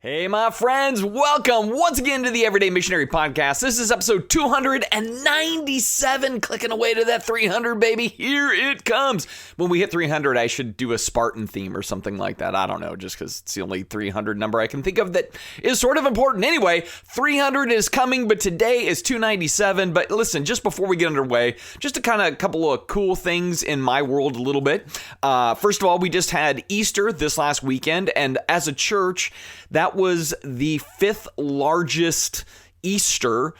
Hey, my friends, welcome once again to the Everyday Missionary Podcast. This is episode 297, clicking away to that 300, baby. Here it comes. When we hit 300, I should do a Spartan theme or something like that. I don't know, just because it's the only 300 number I can think of that is sort of important. Anyway, 300 is coming, but today is 297. But listen, just before we get underway, just a couple of cool things in my world a little bit. First of all, we just had Easter this last weekend, and as a church, that was the fifth largest Easter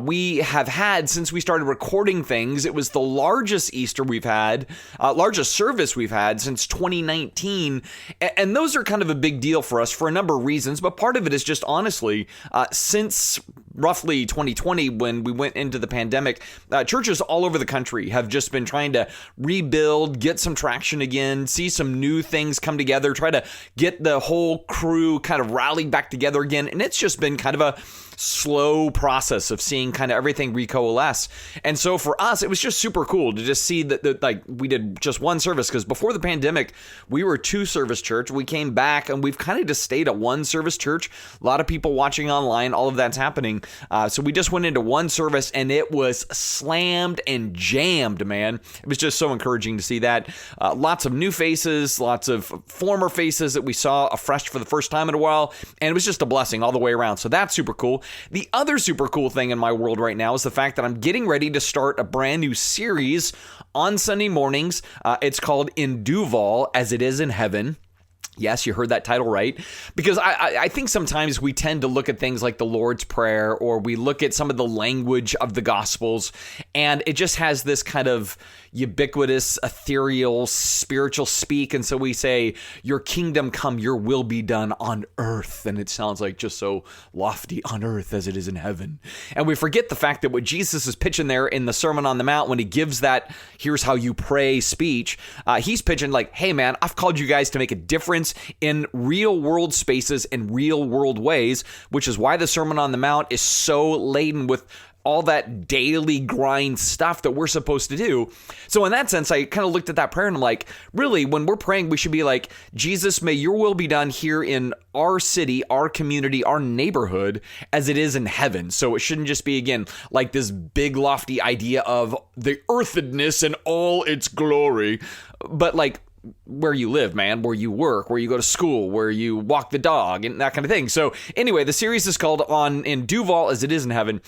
we have had since we started recording things. It was the largest Easter we've had, largest service we've had since 2019. And those are kind of a big deal for us for a number of reasons. But part of it is just honestly, since roughly 2020, when we went into the pandemic, churches all over the country have just been trying to rebuild, get some traction again, see some new things come together, try to get the whole crew kind of rallied back together again. And it's just been kind of a slow process of seeing kind of everything recoalesce. And so for us, it was just super cool to just see that like we did just one service, because before the pandemic, we were a 2-service church. We came back and we've kind of just stayed at 1-service church. A lot of people watching online, all of that's happening. So we just went into one service and it was slammed and jammed, man. It was just so encouraging to see that. Lots of new faces, lots of former faces that we saw afresh for the first time in a while. And it was just a blessing all the way around. So that's super cool. The other super cool thing in my world right now is the fact that I'm getting ready to start a brand new series on Sunday mornings. It's called In Duval as It Is in Heaven. Yes, you heard that title right, because I think sometimes we tend to look at things like the Lord's Prayer, or we look at some of the language of the Gospels, and it just has this kind of ubiquitous, ethereal, spiritual speak. And so we say, your kingdom come, your will be done on earth. And it sounds like just so lofty, on earth as it is in heaven. And we forget the fact that what Jesus is pitching there in the Sermon on the Mount, when he gives that here's how you pray speech, he's pitching like, hey man, I've called you guys to make a difference in real world spaces and real world ways, which is why the Sermon on the Mount is so laden with all that daily grind stuff that we're supposed to do. So in that sense, I kind of looked at that prayer and I'm like, really, when we're praying, we should be like, Jesus, may your will be done here in our city, our community, our neighborhood, as it is in heaven. So it shouldn't just be, again, like this big lofty idea of the earthedness and all its glory, but like, where you live, man, where you work, where you go to school, where you walk the dog, and that kind of thing. So anyway, the series is called In Duval as It Is in Heaven,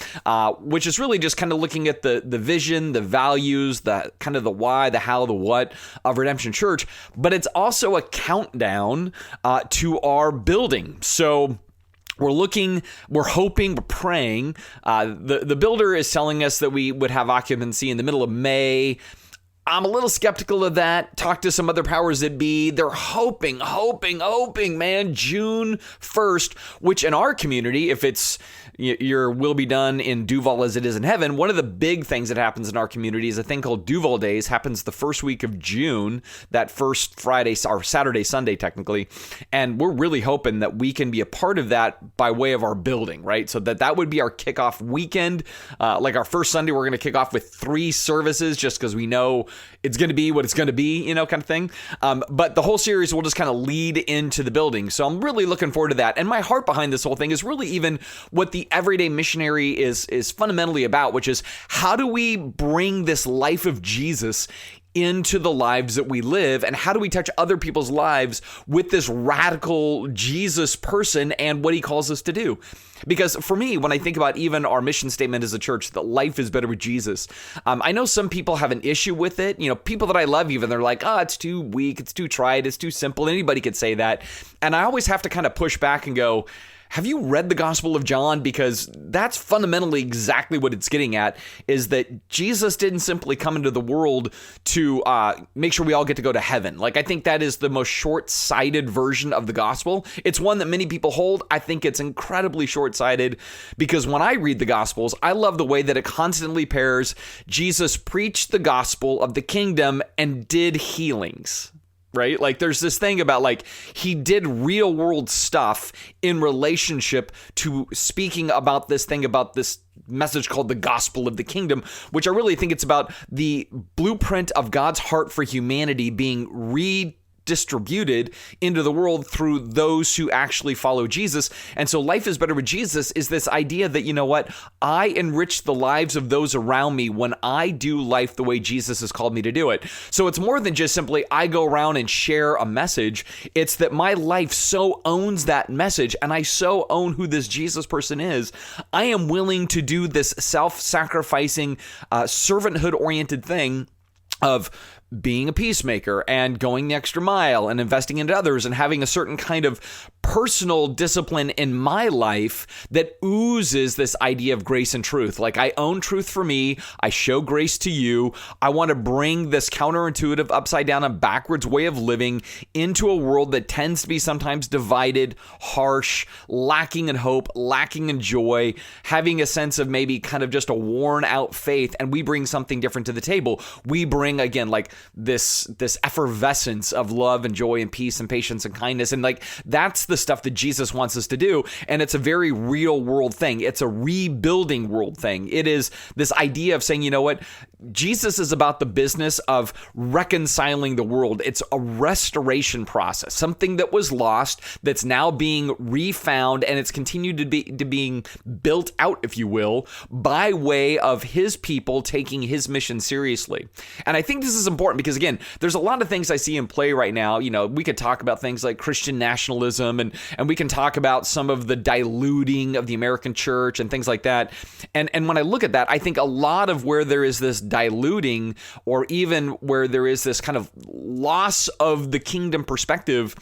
which is really just kind of looking at the vision, the values, the kind of the why, the how, the what of Redemption Church. But it's also a countdown to our building. So we're hoping, we're praying. The builder is telling us that we would have occupancy in the middle of May. I'm a little skeptical of that. Talk to some other powers that be. They're hoping, man, June 1st, which in our community, if it's your will be done in Duval as it is in heaven, one of the big things that happens in our community is a thing called Duval Days. Happens the first week of June, that first Friday or Saturday, Sunday, technically. And we're really hoping that we can be a part of that by way of our building, right? So that would be our kickoff weekend. Like our first Sunday, we're going to kick off with 3 services just because we know it's going to be what it's going to be, kind of thing. But the whole series will just kind of lead into the building. So I'm really looking forward to that. And my heart behind this whole thing is really even what the Everyday Missionary is fundamentally about, which is how do we bring this life of Jesus into the lives that we live, and how do we touch other people's lives with this radical Jesus person and what he calls us to do? Because for me, when I think about even our mission statement as a church, that life is better with Jesus, I know some people have an issue with it. People that I love, even, they're like, it's too weak, it's too trite, it's too simple. Anybody could say that. And I always have to kind of push back and go, have you read the Gospel of John? Because that's fundamentally exactly what it's getting at, is that Jesus didn't simply come into the world to make sure we all get to go to heaven. Like, I think that is the most short-sighted version of the gospel. It's one that many people hold. I think it's incredibly short-sighted, because when I read the Gospels, I love the way that it constantly pairs Jesus preached the gospel of the kingdom and did healings. Right? Like there's this thing about like he did real world stuff in relationship to speaking about this thing, about this message called the gospel of the kingdom, which I really think it's about the blueprint of God's heart for humanity being distributed into the world through those who actually follow Jesus. And so life is better with Jesus is this idea that, you know what, I enrich the lives of those around me when I do life the way Jesus has called me to do it. So it's more than just simply I go around and share a message. It's that my life so owns that message and I so own who this Jesus person is. I am willing to do this self-sacrificing, servanthood-oriented thing of being a peacemaker and going the extra mile and investing into others and having a certain kind of personal discipline in my life that oozes this idea of grace and truth. Like, I own truth for me. I show grace to you. I want to bring this counterintuitive, upside down and backwards way of living into a world that tends to be sometimes divided, harsh, lacking in hope, lacking in joy, having a sense of maybe kind of just a worn out faith. And we bring something different to the table. We bring, again, like this effervescence of love and joy and peace and patience and kindness. And like, that's the stuff that Jesus wants us to do. And it's a very real world thing. It's a rebuilding world thing. It is this idea of saying, you know what? Jesus is about the business of reconciling the world. It's a restoration process, something that was lost that's now being refound, and it's continued to being built out, if you will, by way of his people taking his mission seriously. And I think this is important because, again, there's a lot of things I see in play right now. You know, we could talk about things like Christian nationalism, and we can talk about some of the diluting of the American church and things like that. And when I look at that, I think a lot of where there is this diluting, or even where there is this kind of loss of the kingdom perspective,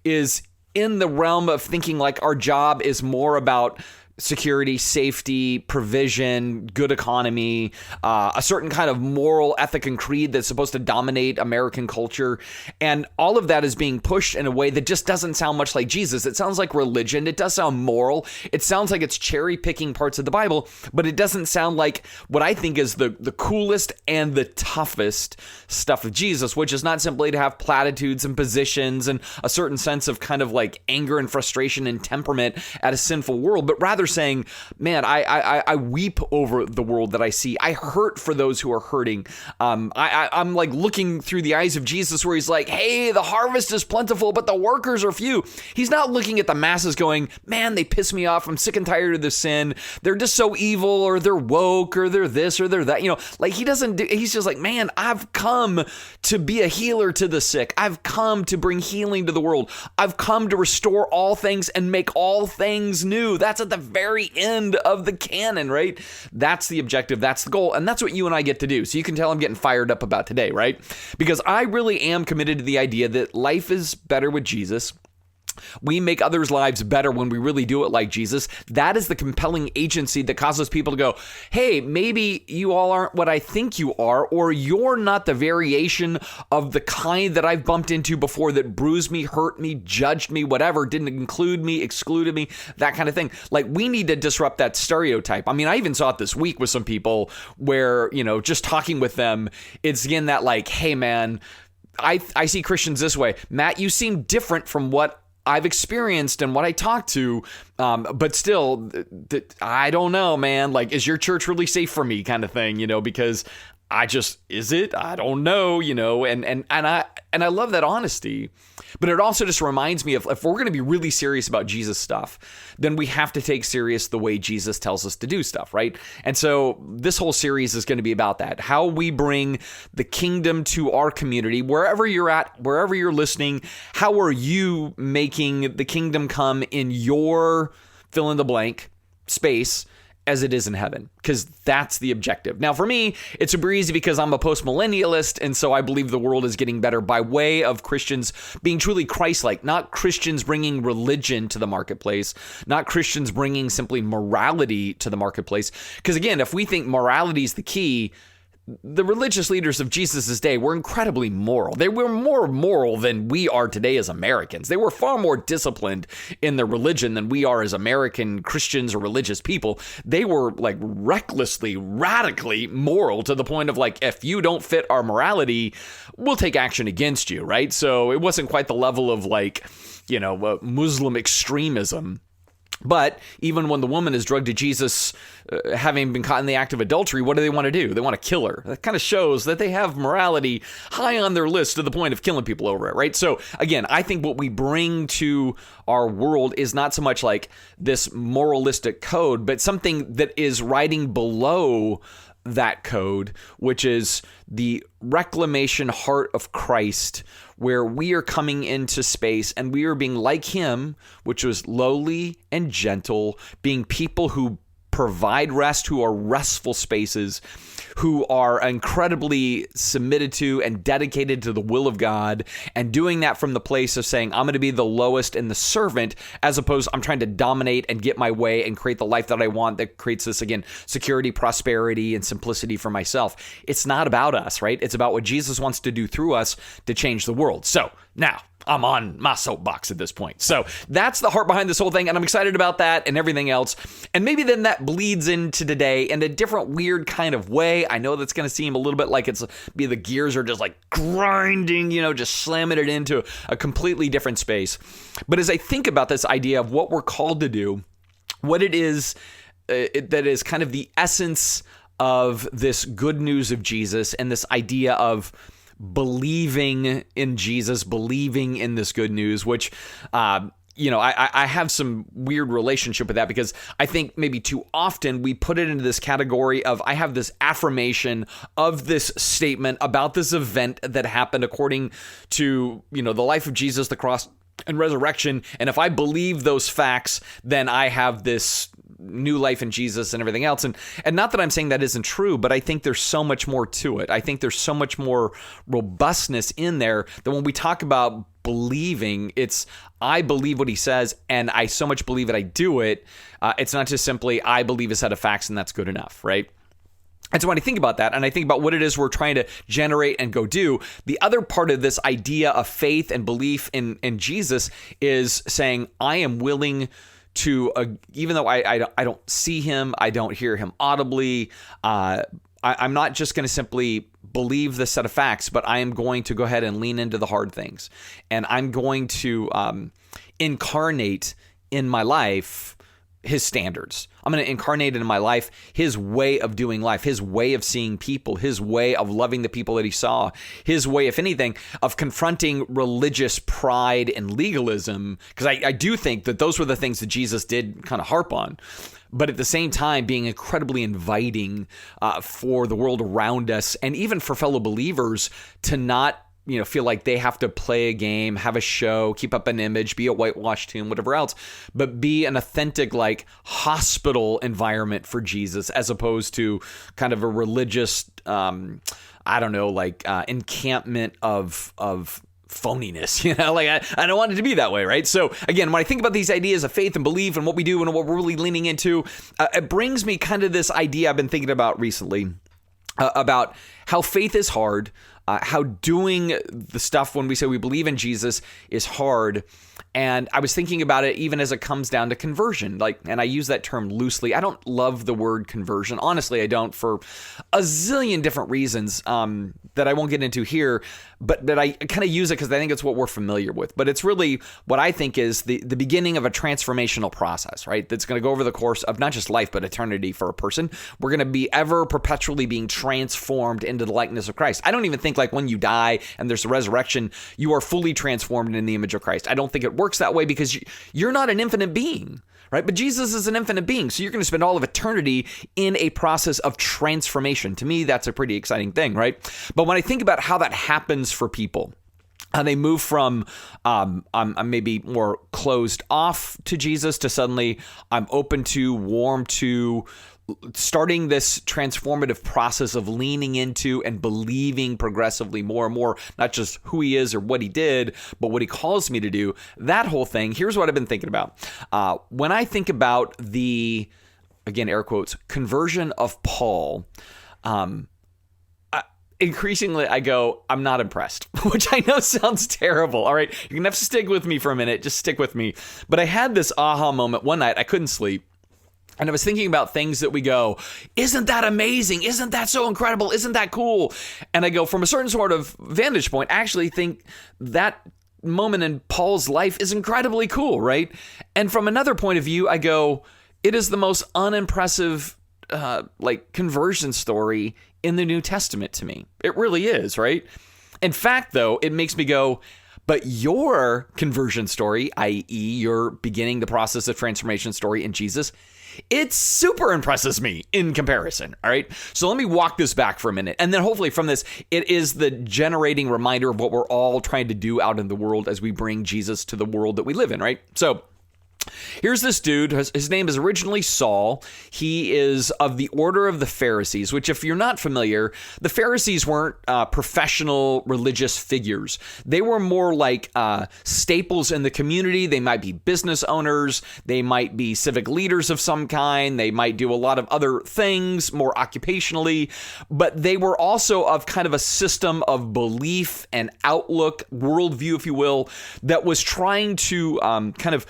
is in the realm of thinking like our job is more about security, safety, provision, good economy, a certain kind of moral ethic and creed that's supposed to dominate American culture. And all of that is being pushed in a way that just doesn't sound much like Jesus. It sounds like religion. It does sound moral. It sounds like it's cherry picking parts of the Bible, but it doesn't sound like what I think is the coolest and the toughest stuff of Jesus, which is not simply to have platitudes and positions and a certain sense of kind of like anger and frustration and temperament at a sinful world, but rather saying, man, I weep over the world that I see. I hurt for those who are hurting. I'm like looking through the eyes of Jesus where he's like, hey, the harvest is plentiful, but the workers are few. He's not looking at the masses going, man, they piss me off. I'm sick and tired of the sin. They're just so evil, or they're woke, or they're this, or they're that. You know, like he's just like, man, I've come to be a healer to the sick. I've come to bring healing to the world. I've come to restore all things and make all things new. That's at the very end of the canon, right? That's the objective. That's the goal. And that's what you and I get to do. So you can tell I'm getting fired up about today, right? Because I really am committed to the idea that life is better with Jesus. We make others' lives better when we really do it like Jesus. That is the compelling agency that causes people to go, hey, maybe you all aren't what I think you are, or you're not the variation of the kind that I've bumped into before that bruised me, hurt me, judged me, whatever, didn't include me, excluded me, that kind of thing. Like, we need to disrupt that stereotype. I mean, I even saw it this week with some people where, you know, just talking with them, it's again that like, hey, man, I see Christians this way. Matt, you seem different from what I've experienced and what I talked to, but still, I don't know, man. Like, is your church really safe for me, kind of thing, you know? Because is it? I don't know, you know. And I love that honesty, but it also just reminds me of, if we're going to be really serious about Jesus stuff, then we have to take serious the way Jesus tells us to do stuff, right? And so this whole series is going to be about that, how we bring the kingdom to our community, wherever you're at, wherever you're listening. How are you making the kingdom come in your fill in the blank space as it is in heaven? Because that's the objective. Now, for me, it's super easy because I'm a post-millennialist, and so I believe the world is getting better by way of Christians being truly Christ-like, not Christians bringing religion to the marketplace, not Christians bringing simply morality to the marketplace. Because again, if we think morality is the key, the religious leaders of Jesus' day were incredibly moral. They were more moral than we are today as Americans. They were far more disciplined in their religion than we are as American Christians or religious people. They were like recklessly, radically moral, to the point of like, if you don't fit our morality, we'll take action against you, right? So it wasn't quite the level of like, you know, Muslim extremism. But even when the woman is drugged to Jesus, having been caught in the act of adultery, what do they want to do? They want to kill her. That kind of shows that they have morality high on their list to the point of killing people over it, right? So again, I think what we bring to our world is not so much like this moralistic code, but something that is riding below that code, which is the reclamation heart of Christ, where we are coming into space and we are being like him, which was lowly and gentle, being people who provide rest, who are restful spaces, who are incredibly submitted to and dedicated to the will of God, and doing that from the place of saying, I'm going to be the lowest and the servant, as opposed I'm trying to dominate and get my way and create the life that I want that creates this, again, security, prosperity, and simplicity for myself. It's not about us, right? It's about what Jesus wants to do through us to change the world. So now, I'm on my soapbox at this point. So that's the heart behind this whole thing, and I'm excited about that and everything else. And maybe then that bleeds into today in a different weird kind of way. I know that's going to seem a little bit like the gears are just like grinding, just slamming it into a completely different space. But as I think about this idea of what we're called to do, what it is that is kind of the essence of this good news of Jesus and this idea of believing in Jesus, believing in this good news, which, I have some weird relationship with that, because I think maybe too often we put it into this category of, I have this affirmation of this statement about this event that happened according to, the life of Jesus, the cross and resurrection. And if I believe those facts, then I have this new life in Jesus and everything else. And not that I'm saying that isn't true, but I think there's so much more to it. I think there's so much more robustness in there that when we talk about believing, it's I believe what he says, and I so much believe that I do it. It's not just simply I believe a set of facts and that's good enough, right? And so when I think about that, and I think about what it is we're trying to generate and go do, the other part of this idea of faith and belief in Jesus is saying, I am willing to, even though I don't see him, I don't hear him audibly, I'm not just going to simply believe the set of facts, but I am going to go ahead and lean into the hard things. And I'm going to incarnate in my life his standards. I'm going to incarnate in my life his way of doing life, his way of seeing people, his way of loving the people that he saw, his way, if anything, of confronting religious pride and legalism, because I do think that those were the things that Jesus did kind of harp on. But at the same time, being incredibly inviting for the world around us, and even for fellow believers to not feel like they have to play a game, have a show, keep up an image, be a whitewashed tomb, whatever else, but be an authentic, like, hospital environment for Jesus, as opposed to kind of a religious, encampment of phoniness, I don't want it to be that way, right? So again, when I think about these ideas of faith and belief and what we do and what we're really leaning into, it brings me kind of this idea I've been thinking about recently about how faith is hard, how doing the stuff when we say we believe in Jesus is hard. And I was thinking about it even as it comes down to conversion, and I use that term loosely. I don't love the word conversion. Honestly, I don't, for a zillion different reasons that I won't get into here, but that I kind of use it because I think it's what we're familiar with. But it's really what I think is the beginning of a transformational process, right? That's going to go over the course of not just life, but eternity for a person. We're going to be ever perpetually being transformed into the likeness of Christ. I don't even think like when you die and there's a resurrection, you are fully transformed in the image of Christ. I don't think it works that way because you're not an infinite being, right? But Jesus is an infinite being. So you're going to spend all of eternity in a process of transformation. To me, that's a pretty exciting thing, right? But when I think about how that happens for people, how they move from I'm maybe more closed off to Jesus to suddenly I'm open to, warm to, starting this transformative process of leaning into and believing progressively more and more, not just who he is or what he did, but what he calls me to do. That whole thing, here's what I've been thinking about. When I think about the, again, air quotes, conversion of Paul, increasingly I go, I'm not impressed, which I know sounds terrible. All right, you're going to have to stick with me for a minute. Just stick with me. But I had this aha moment one night. I couldn't sleep. And I was thinking about things that we go, isn't that amazing? Isn't that so incredible? Isn't that cool? And I go, from a certain sort of vantage point, I actually think that moment in Paul's life is incredibly cool, right? And from another point of view, I go, it is the most unimpressive conversion story in the New Testament to me. It really is, right? In fact, though, it makes me go, but your conversion story, i.e. your beginning the process of transformation story in Jesus, it super impresses me in comparison, all right? So let me walk this back for a minute. And then hopefully from this, it is the generating reminder of what we're all trying to do out in the world as we bring Jesus to the world that we live in, right? So here's this dude. His name is originally Saul. He is of the order of the Pharisees, which if you're not familiar, the Pharisees weren't professional religious figures. They were more like staples in the community. They might be business owners. They might be civic leaders of some kind. They might do a lot of other things more occupationally, but they were also of kind of a system of belief and outlook, worldview, if you will, that was trying to kind of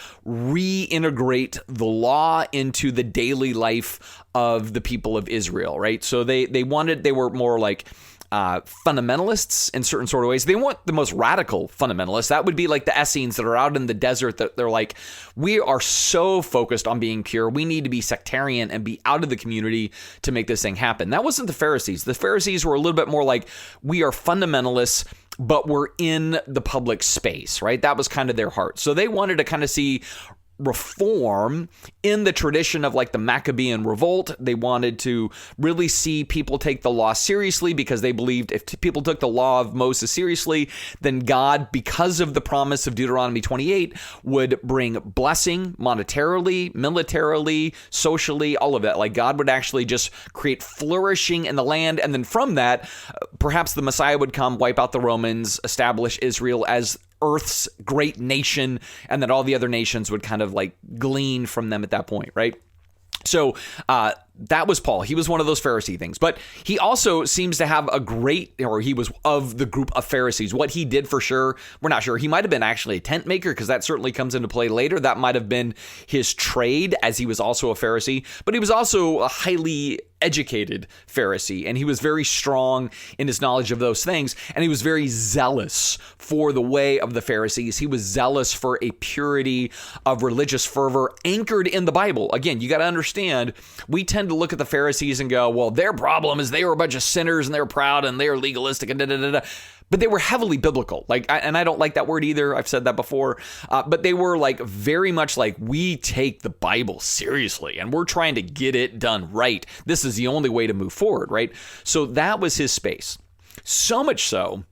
reintegrate the law into the daily life of the people of Israel, right? So they were more like fundamentalists in certain sort of ways. They weren't the most radical fundamentalists. That would be like the Essenes that are out in the desert that they're like, we are so focused on being pure. We need to be sectarian and be out of the community to make this thing happen. That wasn't the Pharisees. The Pharisees were a little bit more like, we are fundamentalists, but we're in the public space, right? That was kind of their heart. So they wanted to kind of see reform in the tradition of like the Maccabean revolt. They wanted to really see people take the law seriously because they believed if people took the law of Moses seriously, then God, because of the promise of Deuteronomy 28, would bring blessing monetarily, militarily, socially, all of that. Like God would actually just create flourishing in the land. And then from that, perhaps the Messiah would come, wipe out the Romans, establish Israel as Earth's great nation, and that all the other nations would kind of like glean from them at that point, right? So that was Paul. He was one of those Pharisee things, but he also seems to have he was of the group of Pharisees. What he did for sure, we're not sure. He might have been actually a tent maker because that certainly comes into play later. That might have been his trade as he was also a Pharisee, but he was also a highly educated Pharisee, and he was very strong in his knowledge of those things, and he was very zealous for the way of the Pharisees. He was zealous for a purity of religious fervor anchored in the Bible. Again, you got to understand, we tend to look at the Pharisees and go, well, their problem is they were a bunch of sinners and they're proud and they're legalistic and da-da-da-da. But they were heavily biblical. And I don't like that word either. I've said that before. But they were like very much like, we take the Bible seriously and we're trying to get it done right. This is the only way to move forward, right? So that was his space. So much so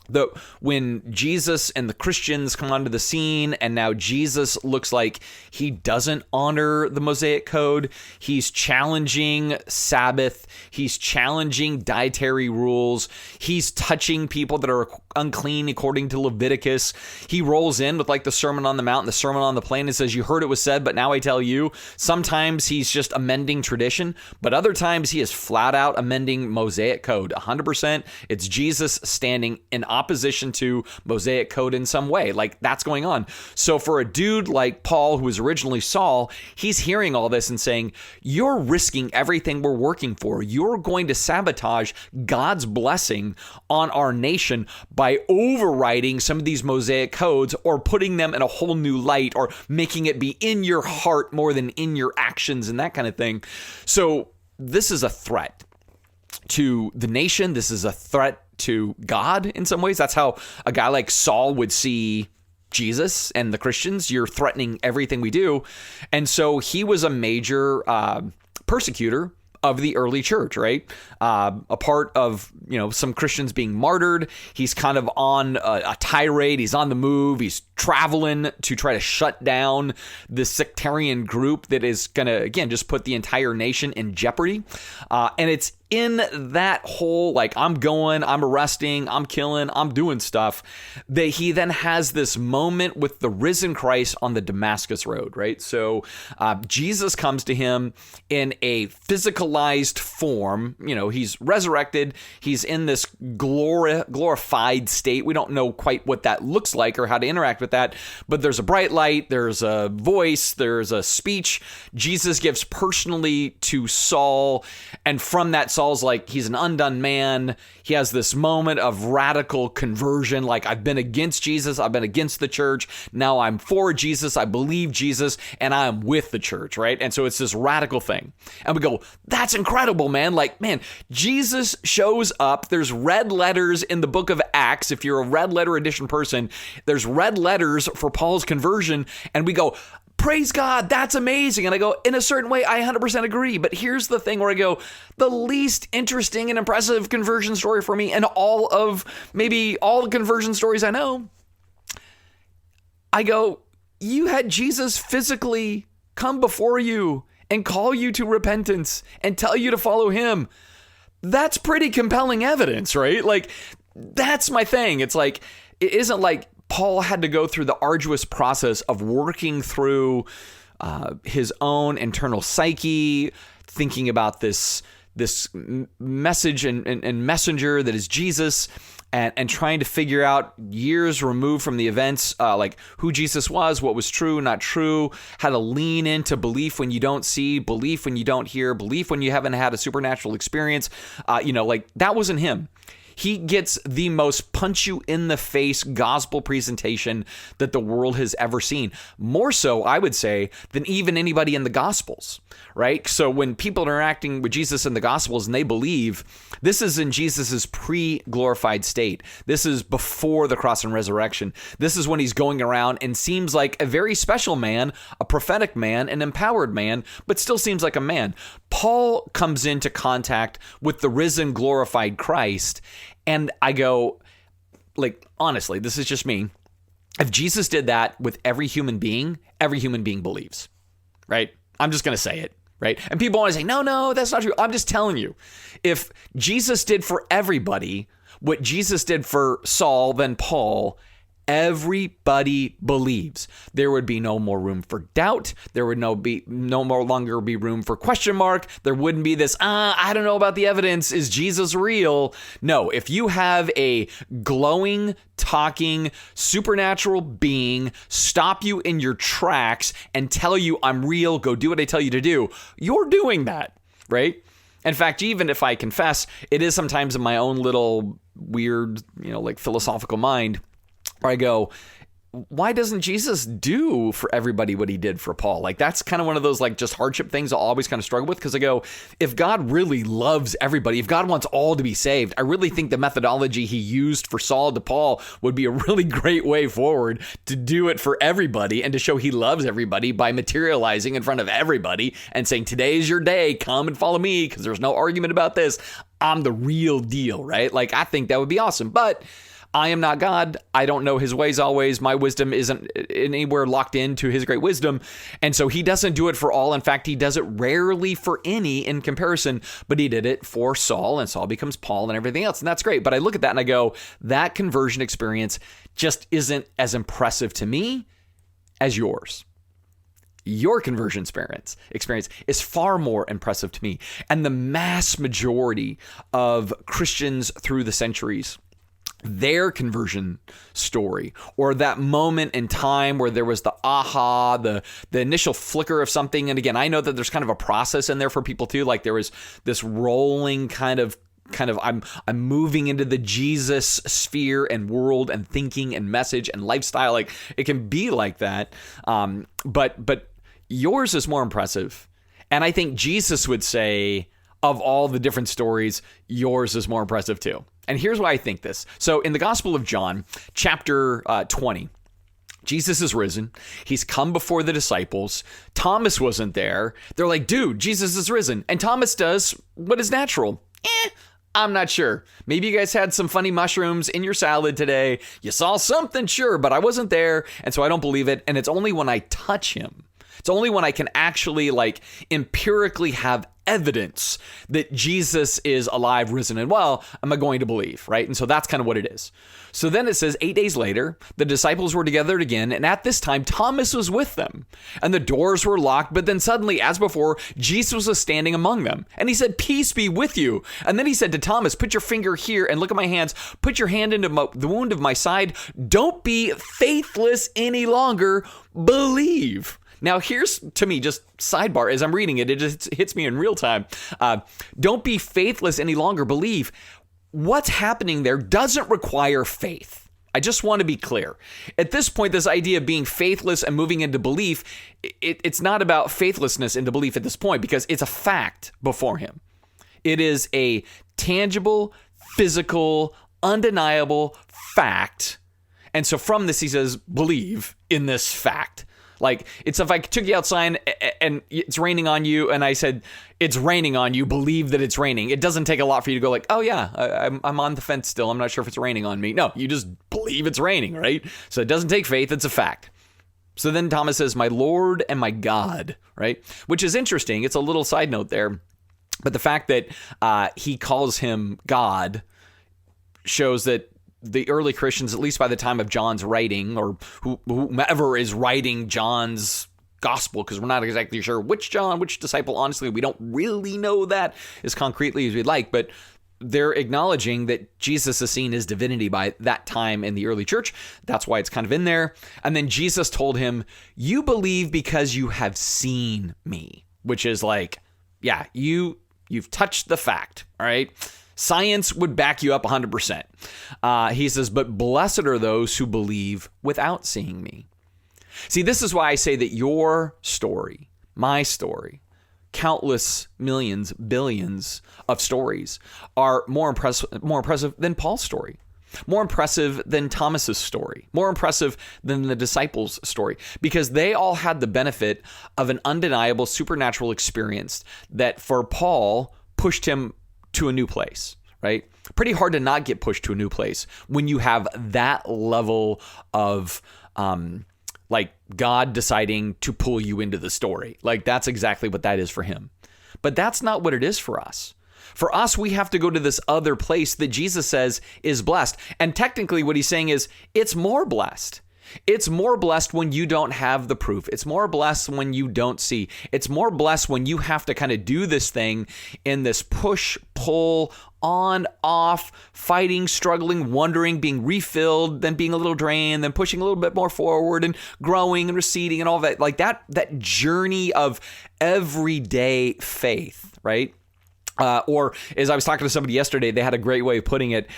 that when Jesus and the Christians come onto the scene, and now Jesus looks like he doesn't honor the Mosaic Code, he's challenging Sabbath, he's challenging dietary rules, he's touching people that are unclean according to Leviticus. He rolls in with like the Sermon on the Mount and the Sermon on the Plain and says, you heard it was said, but now I tell you. Sometimes he's just amending tradition, but other times he is flat out amending Mosaic Code. 100%. It's Jesus standing in opposition to Mosaic Code in some way. Like that's going on. So for a dude like Paul, who was originally Saul, he's hearing all this and saying, you're risking everything we're working for. You're going to sabotage God's blessing on our nation by overriding some of these Mosaic codes or putting them in a whole new light or making it be in your heart more than in your actions and that kind of thing. So this is a threat to the nation. This is a threat to God in some ways. That's how a guy like Saul would see Jesus and the Christians. You're threatening everything we do. And so he was a major persecutor of the early church, right? A part of, some Christians being martyred. He's kind of on a tirade. He's on the move. He's traveling to try to shut down the sectarian group that is going to, again, just put the entire nation in jeopardy. And it's in that whole, like, I'm going, I'm arresting, I'm killing, I'm doing stuff, that he then has this moment with the risen Christ on the Damascus Road, right? So Jesus comes to him in a physicalized form. He's resurrected. He's in this glorified state. We don't know quite what that looks like or how to interact with that, but there's a bright light, there's a voice, there's a speech Jesus gives personally to Saul, and from that, Saul Saul's like, he's an undone man. He has this moment of radical conversion. Like, I've been against Jesus. I've been against the church. Now I'm for Jesus. I believe Jesus, and I am with the church, right? And so it's this radical thing. And we go, that's incredible, man. Like, man, Jesus shows up. There's red letters in the book of Acts. If you're a red letter edition person, there's red letters for Paul's conversion. And we go, praise God, that's amazing. And I go, in a certain way, I 100% agree. But here's the thing where I go, the least interesting and impressive conversion story for me, and maybe all the conversion stories I know, I go, you had Jesus physically come before you and call you to repentance and tell you to follow him. That's pretty compelling evidence, right? Like, that's my thing. It's like, it isn't like Paul had to go through the arduous process of working through his own internal psyche, thinking about this message and messenger that is Jesus, and trying to figure out, years removed from the events, like who Jesus was, what was true, not true, how to lean into belief when you don't see, belief when you don't hear, belief when you haven't had a supernatural experience. Like, that wasn't him. He gets the most punch you in the face gospel presentation that the world has ever seen. More so, I would say, than even anybody in the gospels, right? So when people are interacting with Jesus in the gospels and they believe, this is in Jesus's pre-glorified state. This is before the cross and resurrection. This is when he's going around and seems like a very special man, a prophetic man, an empowered man, but still seems like a man. Paul comes into contact with the risen, glorified Christ. And I go, like, honestly, this is just me. If Jesus did that with every human being believes, right? I'm just going to say it, right? And people want to say, no, that's not true. I'm just telling you, if Jesus did for everybody what Jesus did for Saul, then Paul, everybody believes. There would be no more room for doubt. There would no more longer be room for question mark. There wouldn't be this, I don't know about the evidence. Is Jesus real? No, if you have a glowing, talking, supernatural being stop you in your tracks and tell you, I'm real, go do what I tell you to do, you're doing that, right? In fact, even if I confess, it is sometimes in my own little weird, like philosophical mind, where I go, why doesn't Jesus do for everybody what he did for Paul? Like, that's kind of one of those like just hardship things I'll always kind of struggle with, because I go, if God really loves everybody, if God wants all to be saved, I really think the methodology he used for Saul to Paul would be a really great way forward to do it for everybody and to show he loves everybody by materializing in front of everybody and saying, today is your day, come and follow me, because there's no argument about this. I'm the real deal, right? Like, I think that would be awesome. But I am not God. I don't know his ways always. My wisdom isn't anywhere locked into his great wisdom. And so he doesn't do it for all. In fact, he does it rarely for any in comparison, but he did it for Saul, and Saul becomes Paul and everything else. And that's great. But I look at that and I go, that conversion experience just isn't as impressive to me as yours. Your conversion experience is far more impressive to me. And the mass majority of Christians through the centuries, their conversion story, or that moment in time where there was the aha, the initial flicker of something. And again, I know that there's kind of a process in there for people too. Like, there was this rolling kind of I'm moving into the Jesus sphere and world and thinking and message and lifestyle. Like, it can be like that. But yours is more impressive. And I think Jesus would say, of all the different stories, yours is more impressive too. And here's why I think this. So in the Gospel of John, chapter 20, Jesus is risen. He's come before the disciples. Thomas wasn't there. They're like, dude, Jesus is risen. And Thomas does what is natural. I'm not sure. Maybe you guys had some funny mushrooms in your salad today. You saw something, sure, but I wasn't there. And so I don't believe it. And it's only when I touch him, it's only when I can actually like empirically have evidence that Jesus is alive, risen, and well, am I going to believe, right? And so that's kind of what it is. So then it says 8 days later, the disciples were together again, and at this time, Thomas was with them, and the doors were locked, but then suddenly, as before, Jesus was standing among them, and he said, peace be with you. And then he said to Thomas, put your finger here and look at my hands, put your hand into the wound of my side. Don't be faithless any longer, believe. Now, here's, to me, just sidebar, as I'm reading it, it just hits me in real time. Don't be faithless any longer, believe. What's happening there doesn't require faith. I just want to be clear. At this point, this idea of being faithless and moving into belief, it's not about faithlessness into belief at this point, because it's a fact before him. It is a tangible, physical, undeniable fact. And so from this, he says, believe in this fact. Like, it's if I took you outside and it's raining on you, and I said, it's raining on you, believe that it's raining. It doesn't take a lot for you to go like, oh yeah, I'm on the fence still. I'm not sure if it's raining on me. No, you just believe it's raining, right? So it doesn't take faith, it's a fact. So then Thomas says, my Lord and my God, right? Which is interesting. It's a little side note there. But the fact that he calls him God shows that the early Christians, at least by the time of John's writing, or whomever is writing John's gospel, because we're not exactly sure which John, which disciple, honestly, we don't really know that as concretely as we'd like, but they're acknowledging that Jesus is seen as divinity by that time in the early church. That's why it's kind of in there. And then Jesus told him, you believe because you have seen me, which is like, yeah, you've touched the fact, all right? Science would back you up 100%. He says, but blessed are those who believe without seeing me. See, this is why I say that your story, my story, countless millions, billions of stories are more impressive than Paul's story, more impressive than Thomas's story, more impressive than the disciples' story, because they all had the benefit of an undeniable supernatural experience that for Paul pushed him to a new place, right? Pretty hard to not get pushed to a new place when you have that level of like God deciding to pull you into the story. Like, that's exactly what that is for him. But that's not what it is for us. For us, we have to go to this other place that Jesus says is blessed. And technically what he's saying is it's more blessed. It's more blessed when you don't have the proof. It's more blessed when you don't see. It's more blessed when you have to kind of do this thing in this push, pull, on, off, fighting, struggling, wondering, being refilled, then being a little drained, then pushing a little bit more forward and growing and receding and all that. Like that journey of everyday faith, right? Or as I was talking to somebody yesterday, they had a great way of putting it,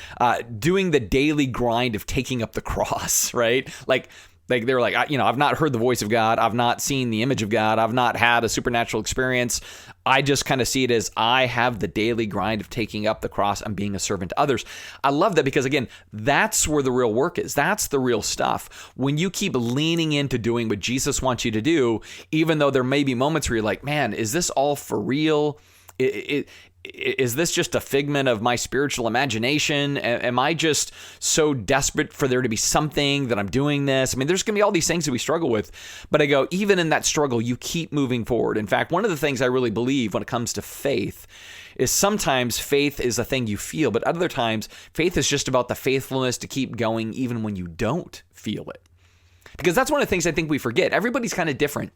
doing the daily grind of taking up the cross, right? Like they were like, I've not heard the voice of God. I've not seen the image of God. I've not had a supernatural experience. I just kind of see it as I have the daily grind of taking up the cross and being a servant to others. I love that because, again, that's where the real work is. That's the real stuff. When you keep leaning into doing what Jesus wants you to do, even though there may be moments where you're like, man, is this all for real? Is this just a figment of my spiritual imagination? Am I just so desperate for there to be something that I'm doing this? I mean, there's going to be all these things that we struggle with. But I go, even in that struggle, you keep moving forward. In fact, one of the things I really believe when it comes to faith is sometimes faith is a thing you feel, but other times faith is just about the faithfulness to keep going even when you don't feel it. Because that's one of the things I think we forget. Everybody's kind of different.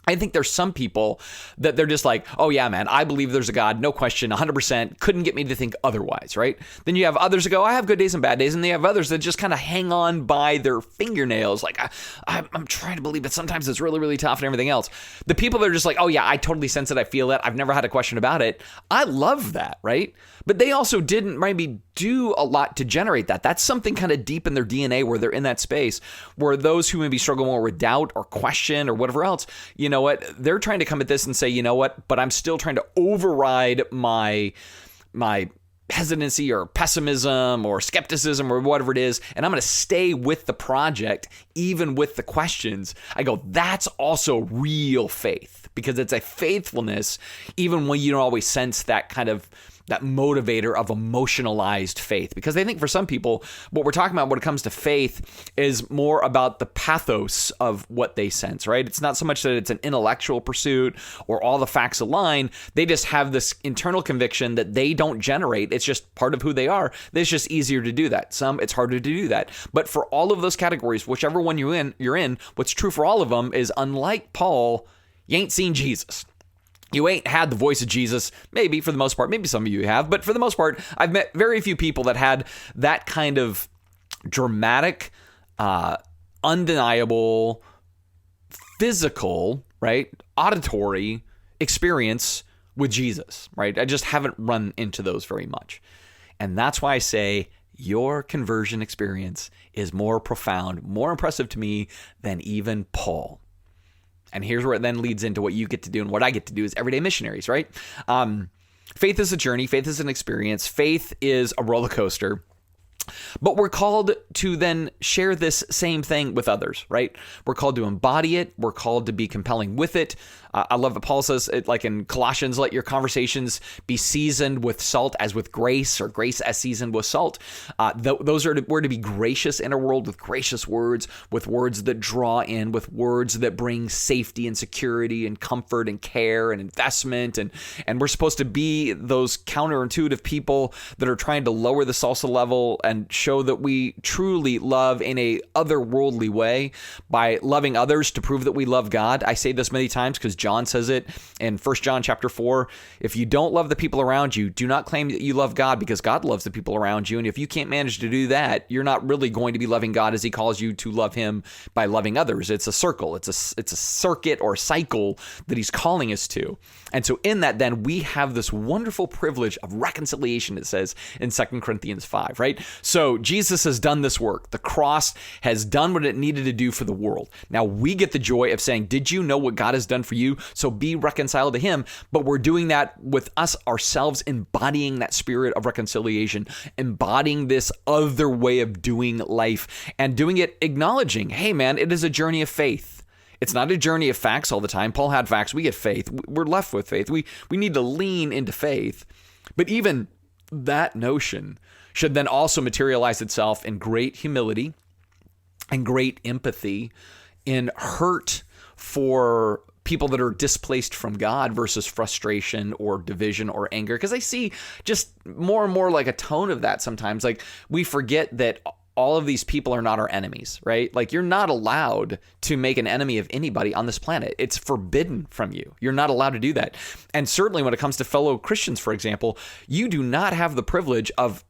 I think there's some people that they're just like, oh yeah, man, I believe there's a God, no question, 100%, couldn't get me to think otherwise, right? Then you have others that go, I have good days and bad days, and they have others that just kind of hang on by their fingernails, like, I'm trying to believe, but sometimes it's really, really tough and everything else. The people that are just like, oh yeah, I totally sense it, I feel it, I've never had a question about it, I love that, right? But they also didn't maybe do a lot to generate that. That's something kind of deep in their DNA where they're in that space where those who maybe struggle more with doubt or question or whatever else, you know what, they're trying to come at this and say, you know what, but I'm still trying to override my hesitancy or pessimism or skepticism or whatever it is, and I'm going to stay with the project even with the questions. I go, that's also real faith because it's a faithfulness even when you don't always sense that kind of that motivator of emotionalized faith. Because I think for some people, what we're talking about when it comes to faith is more about the pathos of what they sense, right? It's not so much that it's an intellectual pursuit or all the facts align. They just have this internal conviction that they don't generate. It's just part of who they are. It's just easier to do that. Some, it's harder to do that. But for all of those categories, whichever one you're in, what's true for all of them is, unlike Paul, you ain't seen Jesus. You ain't had the voice of Jesus, maybe for the most part. Maybe some of you have, but for the most part, I've met very few people that had that kind of dramatic, undeniable, physical right? Auditory experience with Jesus, right? I just haven't run into those very much. And that's why I say your conversion experience is more profound, more impressive to me than even Paul. And here's where it then leads into what you get to do and what I get to do as everyday missionaries, right? Faith is a journey. Faith is an experience. Faith is a roller coaster. But we're called to then share this same thing with others, right? We're called to embody it. We're called to be compelling with it. I love that Paul says, like in Colossians, let your conversations be seasoned with salt as with grace, or grace as seasoned with salt. We're to be gracious in a world with gracious words, with words that draw in, with words that bring safety and security and comfort and care and investment. And we're supposed to be those counterintuitive people that are trying to lower the salsa level and show that we truly love in a otherworldly way by loving others to prove that we love God. I say this many times because John says it in 1 John chapter 4. If you don't love the people around you, do not claim that you love God, because God loves the people around you. And if you can't manage to do that, you're not really going to be loving God as he calls you to love him by loving others. It's a circle. It's a circuit or cycle that he's calling us to. And so in that, then we have this wonderful privilege of reconciliation, it says in 2 Corinthians 5, right? So Jesus has done this work. The cross has done what it needed to do for the world. Now we get the joy of saying, did you know what God has done for you? So be reconciled to him. But we're doing that with us ourselves, embodying that spirit of reconciliation, embodying this other way of doing life, and doing it acknowledging, hey man, it is a journey of faith. It's not a journey of facts all the time. Paul had facts. We get faith. We're left with faith. We need to lean into faith. But even that notion should then also materialize itself in great humility and great empathy, in hurt for people that are displaced from God versus frustration or division or anger. Because I see just more and more like a tone of that sometimes. Like we forget that all of these people are not our enemies, right? Like you're not allowed to make an enemy of anybody on this planet. It's forbidden from you. You're not allowed to do that. And certainly when it comes to fellow Christians, for example, you do not have the privilege of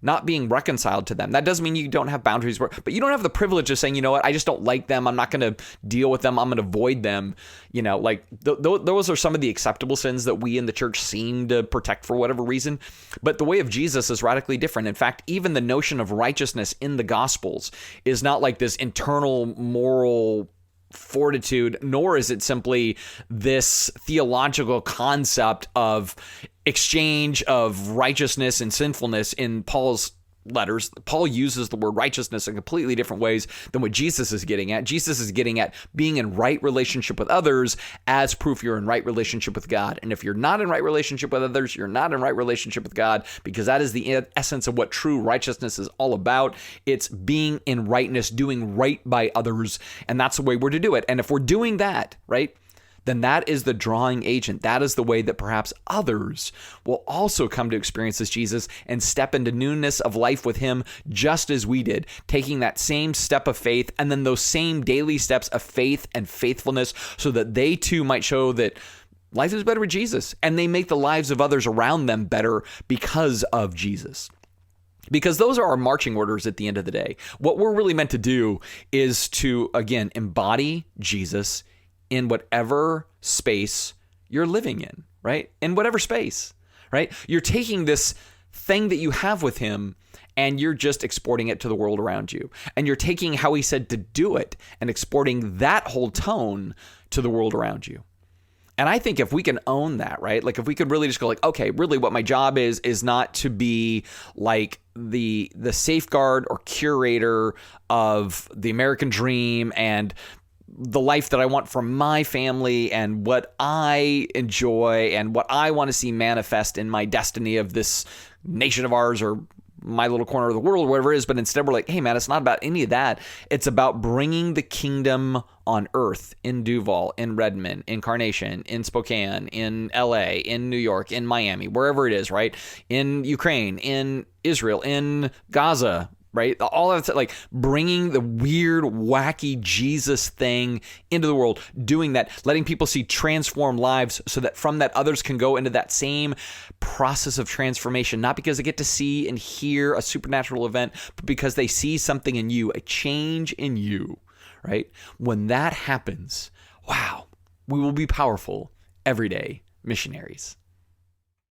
not being reconciled to them. That doesn't mean you don't have boundaries, but you don't have the privilege of saying, you know what, I just don't like them. I'm not going to deal with them. I'm going to avoid them. You know, like those are some of the acceptable sins that we in the church seem to protect for whatever reason. But the way of Jesus is radically different. In fact, even the notion of righteousness in the Gospels is not like this internal moral fortitude, nor is it simply this theological concept of exchange of righteousness and sinfulness in Paul's letters. Paul uses the word righteousness in completely different ways than what Jesus is getting at. Jesus is getting at being in right relationship with others as proof you're in right relationship with God. And if you're not in right relationship with others, you're not in right relationship with God, because that is the essence of what true righteousness is all about. It's being in rightness, doing right by others. And that's the way we're to do it. And if we're doing that, right, then that is the drawing agent. That is the way that perhaps others will also come to experience this Jesus and step into newness of life with him, just as we did, taking that same step of faith and then those same daily steps of faith and faithfulness, so that they too might show that life is better with Jesus, and they make the lives of others around them better because of Jesus. Because those are our marching orders at the end of the day. What we're really meant to do is to, again, embody Jesus in whatever space you're living in, right? In whatever space, right? You're taking this thing that you have with him and you're just exporting it to the world around you. And you're taking how he said to do it and exporting that whole tone to the world around you. And I think if we can own that, right? Like if we could really just go like, okay, really what my job is not to be like the safeguard or curator of the American dream and the life that I want for my family and what I enjoy and what I want to see manifest in my destiny of this nation of ours or my little corner of the world, or whatever it is. But instead we're like, hey man, it's not about any of that. It's about bringing the kingdom on earth in Duval, in Redmond, in Carnation, in Spokane, in LA, in New York, in Miami, wherever it is, right? In Ukraine, in Israel, in Gaza, right? All of it's like bringing the weird, wacky Jesus thing into the world, doing that, letting people see transformed lives so that from that others can go into that same process of transformation, not because they get to see and hear a supernatural event, but because they see something in you, a change in you, right? When that happens, wow, we will be powerful, everyday missionaries.